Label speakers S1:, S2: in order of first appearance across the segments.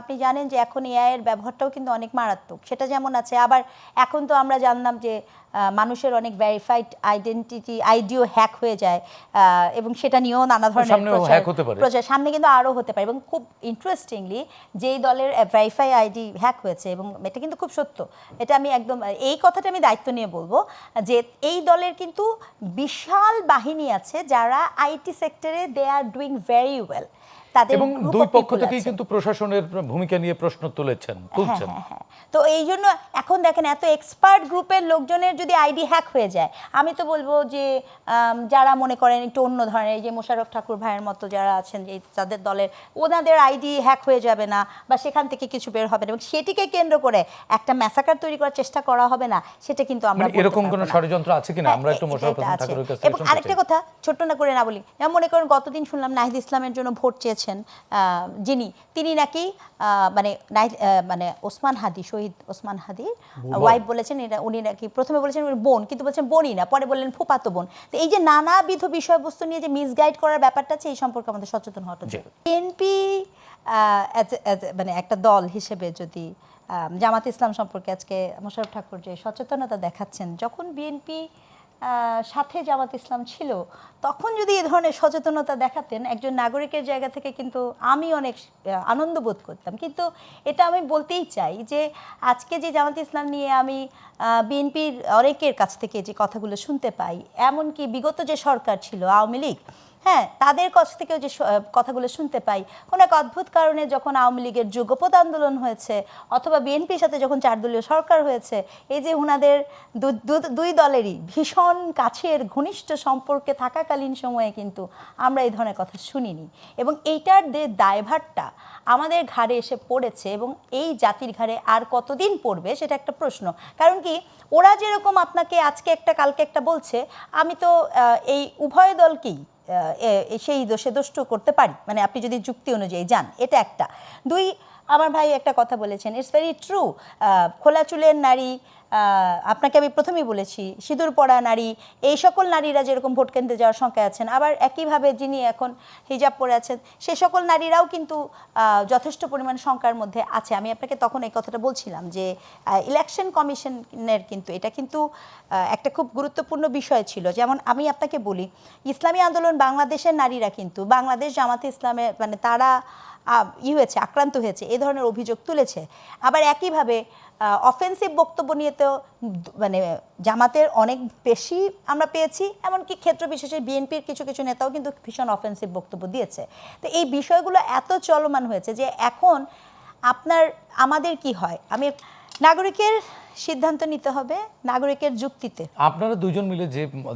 S1: আপনি জানেন যে এখন এআই এর ব্যবহারটাও কিন্তু অনেক মারাত্মক। সেটা যেমন আছে, আবার এখন তো আমরা জানলাম যে মানুষের অনেক ভেরিফাইড আইডেন্টিটি আইডিও হ্যাক হয়ে যায়, এবং সেটা নিয়েও নানা ধরনের প্রচার সামনে কিন্তু আরও হতে পারে। এবং খুব ইন্টারেস্টিংলি যেই দলের ভেরিফাই আইডি হ্যাক হয়েছে, এবং এটা কিন্তু খুব সত্য, এটা আমি একদম এই কথাটা আমি দায়িত্ব নিয়ে বলবো যে এই দলের কিন্তু বিশাল বাহিনী আছে যারা আইটি সেক্টরে দে আর ডুইং ভেরি ওয়েল।
S2: এবং দুই পক্ষ থেকেই কিন্তু প্রশাসনের ভূমিকা নিয়ে প্রশ্ন তুলছেন।
S1: তো এই জন্য এখন দেখেন এত এক্সপার্ট গ্রুপের লোকজনের যদি আইডি হ্যাক হয়ে যায়, আমি তো বলবো যে যারা মনে করেন একটু অন্য ধরনের, যে মোশাররফ ঠাকুর ভাইয়ের মতো যারা আছেন, যে তাদের দলের, ওনাদের আইডি হ্যাক হয়ে যাবে না বা সেখান থেকে কিছু বের হবে না, এবং সেটিকে কেন্দ্র করে একটা ম্যাসাকার তৈরি করার চেষ্টা করা হবে না, সেটা কিন্তু আমরা
S2: এরকম কোনো ষড়যন্ত্র আছে কিনা আমরা একটু মোশাররফ ঠাকুরের কাছে।
S1: এবং আরেকটা কথা ছোট না করে না বলি, যেমন মনে করেন গতদিন শুনলাম নাহিদ ইসলামের জন্য ভোট চেয়েছেন তিনি নাকি মানে ওসমান হাদি, শহীদ ওসমান হাদি ওয়াইফ বলেছেন, উনি নাকি প্রথমে বলেছেন বোন, কিন্তু বলছেন বোনই না, পরে বললেন ফুপাতো বোন। তো এই যে নানাবিধ বিষয়বস্তু নিয়ে যে মিসগাইড করার ব্যাপারটা আছে, এই সম্পর্কে আমাদের সচেতন হওয়া উচিত। বিএনপি মানে একটা দল হিসেবে যদি জামাত ইসলাম সম্পর্কে আজকে মোশাররফ ঠাকুর যে সচেতনতা দেখাচ্ছেন, যখন বিএনপি সাথে জামাত ইসলাম ছিল তখন যদি এ ধরনের সচেতনতা দেখাতেন একজন নাগরিকের জায়গা থেকে, কিন্তু আমি অনেক আনন্দ বোধ করতাম। কিন্তু এটা আমি বলতেই চাই যে আজকে যে জামাত ইসলাম নিয়ে আমি বিএনপির অনেকের কাছ থেকে যে কথাগুলো শুনতে পাই, এমনকি বিগত যে সরকার ছিল আওয়ামী লীগ, হ্যাঁ, তাদের কাছ থেকেও যে কথাগুলো শুনতে পাই, কোনো এক অদ্ভুত কারণে যখন আওয়ামী লীগের যুগপৎ আন্দোলন হয়েছে অথবা বিএনপির সাথে যখন 4 দলীয় সরকার হয়েছে, এই যে ওনাদের দুই দলেরই ভীষণ কাছের ঘনিষ্ঠ সম্পর্কে থাকাকালীন সময়ে কিন্তু আমরা এই ধরনের কথা শুনিনি, এবং এইটার দায়ভারটা আমাদের ঘাড়ে এসে পড়েছে, এবং এই জাতির ঘাড়ে আর কতদিন পড়বে সেটা একটা প্রশ্ন। কারণ কি, ওরা যেরকম আপনাকে আজকে একটা কালকে একটা বলছে, আমি তো এই উভয় দলকেই সেই দোষে দোষ্ট করতে পারি, মানে আপনি যদি যুক্তি অনুযায়ী যান, এটা একটা। দুই, আমার ভাই একটা কথা বলেছেন, ইটস ভেরি ট্রু, খোলা চুলের নারী, আপনাকে আমি প্রথমেই বলেছি সিঁদুর পরা নারী, এই সকল নারীরা যেরকম ভোট কেন্দ্রে যাওয়ার সংখ্যায় আছেন, আবার একইভাবে যিনি এখন হিজাব পরে আছেন সে সকল নারীরাও কিন্তু যথেষ্ট পরিমাণ সংখ্যার মধ্যে আছে। আমি আপনাকে তখন এই কথাটা বলছিলাম যে ইলেকশন কমিশনের কিন্তু এটা কিন্তু একটা খুব গুরুত্বপূর্ণ বিষয় ছিল। যেমন আমি আপনাকে বলি, ইসলামী আন্দোলন বাংলাদেশের নারীরা কিন্তু বাংলাদেশ জামাতে ইসলামের মানে তারা হয়েছে, আক্রান্ত হয়েছে, এ ধরনের অভিযোগ তুলেছে। আবার একইভাবে অফেন্সিভ বক্তব্য নিয়েতেও মানে জামাতের অনেক বেশি আমরা পেয়েছি, এমনকি ক্ষেত্র বিশেষে বিএনপির কিছু কিছু নেতাও কিন্তু ভীষণ অফেন্সিভ বক্তব্য দিয়েছে। তো এই বিষয়গুলো এত চলমান হয়েছে যে এখন আমাদের কি হয়, আমি নাগরিকের সিদ্ধান্ত নিতে হবে নাগরিকের যুক্তিতে।
S2: আপনারা দুজন মিলে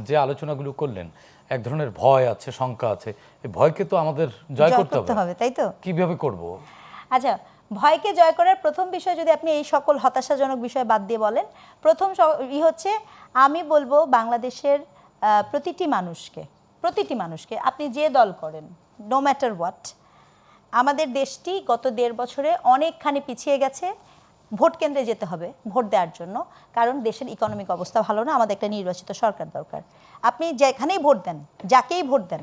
S2: যে আলোচনাগুলো করলেন, এক ধরনের ভয় আছে, শঙ্কা আছে, এই ভয়কে তো আমাদের জয় করতে হবে,
S1: তাই তো?
S2: কিভাবে করব?
S1: আচ্ছা, ভয়কে জয় করার প্রথম বিষয় যদি আপনি এই সকল হতাশাজনক বিষয় বাদ দিয়ে বলেন, প্রথম হচ্ছে আমি বলবো বাংলাদেশের প্রতিটি মানুষকে আপনি যে দল করেন, নো ম্যাটার হোয়াট, আমাদের দেশটি গত 1.5 বছরে অনেকখানি পিছিয়ে গেছে। ভোট কেন্দ্রে যেতে হবে ভোট দেওয়ার জন্য, কারণ দেশের ইকোনমিক অবস্থা ভালো না, আমাদের একটা নির্বাচিত সরকার দরকার। আপনি যেখানেই ভোট দেন, যাকেই ভোট দেন,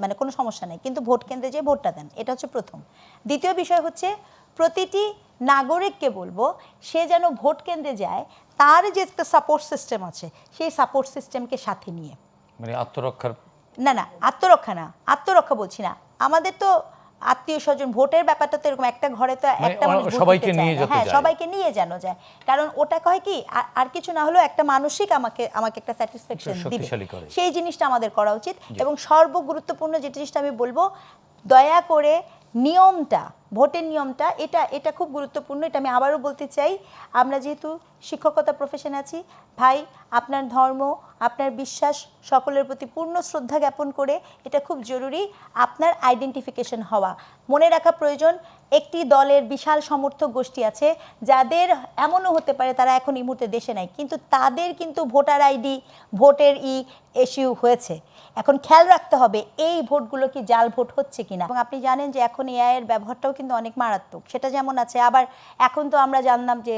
S1: মানে কোনো সমস্যা নেই, কিন্তু ভোট কেন্দ্রে যেয়ে ভোটটা দেন, এটা হচ্ছে প্রথম। দ্বিতীয় বিষয় হচ্ছে প্রতিটি নাগরিককে বলবো সে যেন ভোট কেন্দ্রে যায় তার যে একটা সাপোর্ট সিস্টেম আছে সেই সাপোর্ট সিস্টেমকে সাথে নিয়ে,
S2: মানে আত্মরক্ষার
S1: আত্মরক্ষা বলছি না, আমাদের তো আত্মীয় স্বজন, ভোটের ব্যাপারটা তো এরকম একটা ঘরে তো একটা মানুষ
S2: সবাইকে নিয়ে যেতে
S1: যায়, সবাইকে নিয়ে যেন যায়, কারণ ওটা হয় কি আর কিছু না হলেও একটা মানসিক আমাকে একটা স্যাটিসফ্যাকশন দিবে, সেই জিনিসটা আমাদের করা উচিত। এবং সর্বগুরুত্বপূর্ণ যে জিনিসটা আমি বলবো, দয়া করে নিয়মটা, ভোটের নিয়মটা, এটা খুব গুরুত্বপূর্ণ, এটা আমি আবারও বলতে চাই। আমরা যেহেতু শিক্ষকতা প্রফেশনে আছি, ভাই আপনার ধর্ম, আপনার বিশ্বাস সকলের প্রতি পূর্ণ শ্রদ্ধা জ্ঞাপন করে এটা খুব জরুরি আপনার আইডেন্টিফিকেশন হওয়া। মনে রাখা প্রয়োজন, একটি দলের বিশাল সমর্থক গোষ্ঠী আছে যাদের এমনও হতে পারে তারা এখন এই মুহূর্তে দেশে নাই, কিন্তু তাদের কিন্তু ভোটার আইডি, ভোটের ইস্যু হয়েছে। এখন খেয়াল রাখতে হবে এই ভোটগুলো কি জাল ভোট হচ্ছে কিনা। এবং আপনি জানেন যে এখন এআই এর ব্যবহারটাও কিন্তু অনেক মারাত্মক, সেটা যেমন আছে। আবার এখন তো আমরা জানলাম যে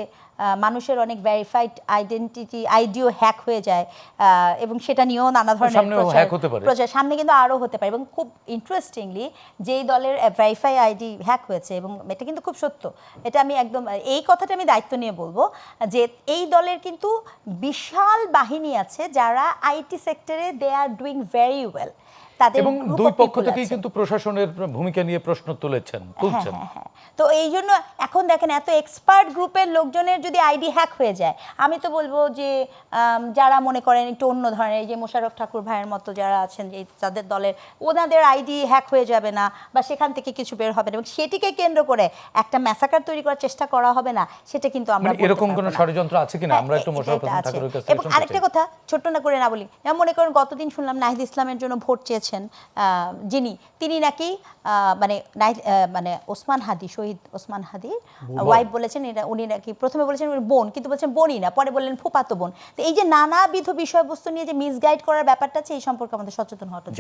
S1: মানুষের অনেক ভেরিফাইড আইডিও হ্যাক হয়ে যায়, এবং সেটা নিয়েও নানা ধরনের
S2: সামনেও hack হতে পারে।
S1: প্রচার সামনে কিন্তু আরও হতে পারে। এবং খুব ইন্টারেস্টিংলি যেই দলের ভেরিফাই আইডি হ্যাক হয়েছে, এবং এটা কিন্তু খুব সত্য, এটা আমি একদম এই কথাটা আমি দায়িত্ব নিয়ে বলবো, যে এই দলের কিন্তু বিশাল বাহিনী আছে যারা আইটি সেক্টরে দে আর ডুইং ভেরি ওয়েল।
S2: এবং দুই পক্ষ থেকেই কিন্তু প্রশাসনের ভূমিকা নিয়ে প্রশ্ন তুলছেন।
S1: তো এই জন্য এখন দেখেন এত এক্সপার্ট গ্রুপের লোকজনের যদি আইডি হ্যাক হয়ে যায়, আমি তো বলবো যে যারা মনে করেন একটু অন্য ধরনের, এই যে মোশাররফ ঠাকুর ভাইয়ের মতো যারা আছেন, যে তাদের দলের, ওনাদের আইডি হ্যাক হয়ে যাবে না, বা সেখান থেকে কিছু বের হবে না, এবং সেটিকে কেন্দ্র করে একটা ম্যাসাকার তৈরি করার চেষ্টা করা হবে না, সেটা কিন্তু আমরা
S2: এরকম কোনো ষড়যন্ত্র আছে কিনা আমরা একটু মোশাররফ ঠাকুরের কাছে।
S1: এবং আরেকটা কথা ছোট্ট না করে না বলি, যেমন মনে করেন গতদিন শুনলাম নাহিদ ইসলামের জন্য ভোট চেয়েছেন যিনি, তিনি নাকি মানে ওসমান হাদি, শহীদ ওসমান হাদির ওয়াইফ বলেছেন, এটা উনি নাকি প্রথমে বলেছেন বোন, কিন্তু বলছেন বোনই না, পরে বললেন ফুফাতো বোন। তো এই যে নানাবিধ বিষয়বস্তু নিয়ে যে মিসগাইড করার ব্যাপারটা আছে, এই সম্পর্কে আমাদের সচেতন হওয়াটা